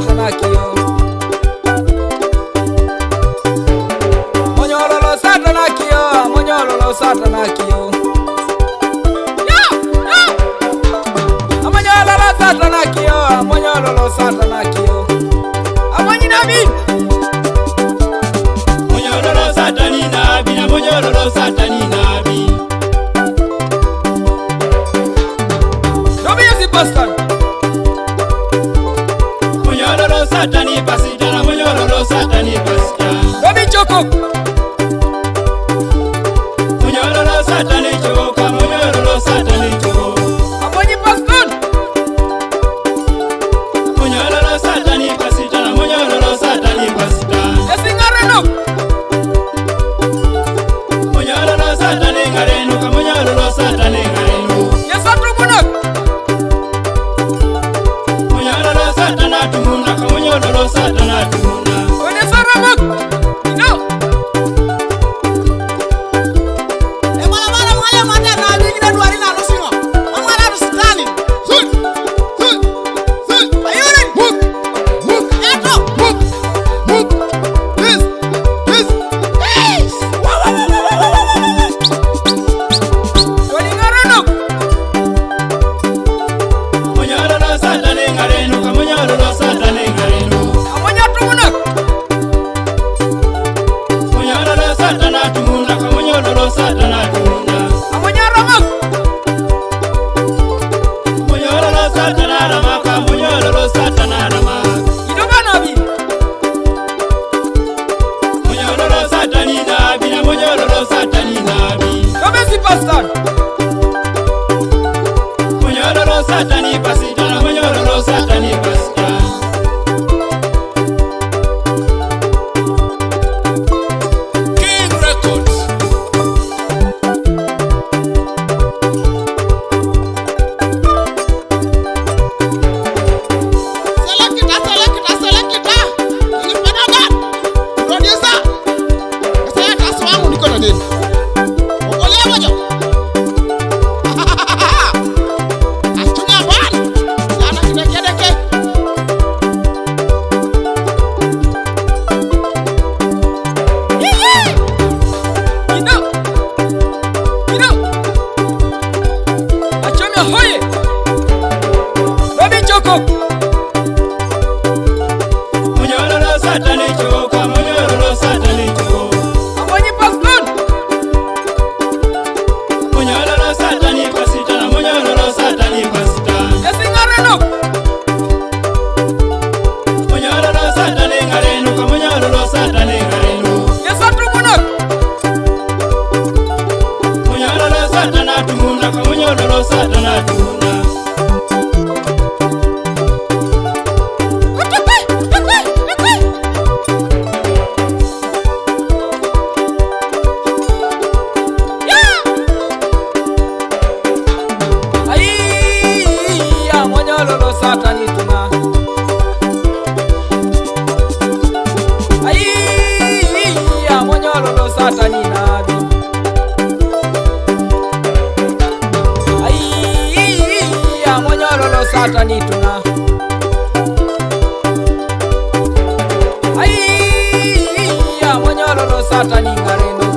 satana kio. Monyololo satana kio, monyololo satana kio. Amonyololo satana kio, amonyololo satana kio. Amonyi nabi. Monyololo satani nabi, na monyololo satani nabi. Dobi yesi pastor. Monyololo satani pasita, na monyololo satani pasita. Dobi choko. Monyololo satani choka, monyololo satani choka. Amonyi pastor. Monyololo satani pasita, na monyololo satani pasita. Yesi ngareno. Monyololo satani ngareno, ka monyololo satani ngareno. Yesa tumunak. Monyololo satana tumuna, ka monyololo satana tumuna. One saramak. No. Monyololo satani ngareno, ka monyololo satani ngareno. Amonya tumunak. Monyololo satana tumuna, ka monyololo satana tumuna. Amonya ramak. Monyololo satana ramaka, monyololo satana ramaka. Idoba nabi. Monyololo satani nabi, na monyololo satani nabi. Dobi si pastor. Monyololo satani pasita, na monyololo satani pasita. King Records. Ido. Ido. Achomya hoye. Dobi choko. Monyololo satani choka, monyololo satani choka. Amonyi pastor. Monyololo satani pasita, na monyololo satani pasita. Yesi ngareno. Monyololo satani ngareno, ka monyololo satani ngareno. Yesa tumunak. Monyololo satana tumuna, ka monyololo satana tumuna. Ai, amonyololo satani tuna. Ai, amonyololo satani nabi. Ai, amonyololo satani tuna. Ai, amonyololo satani ngareno.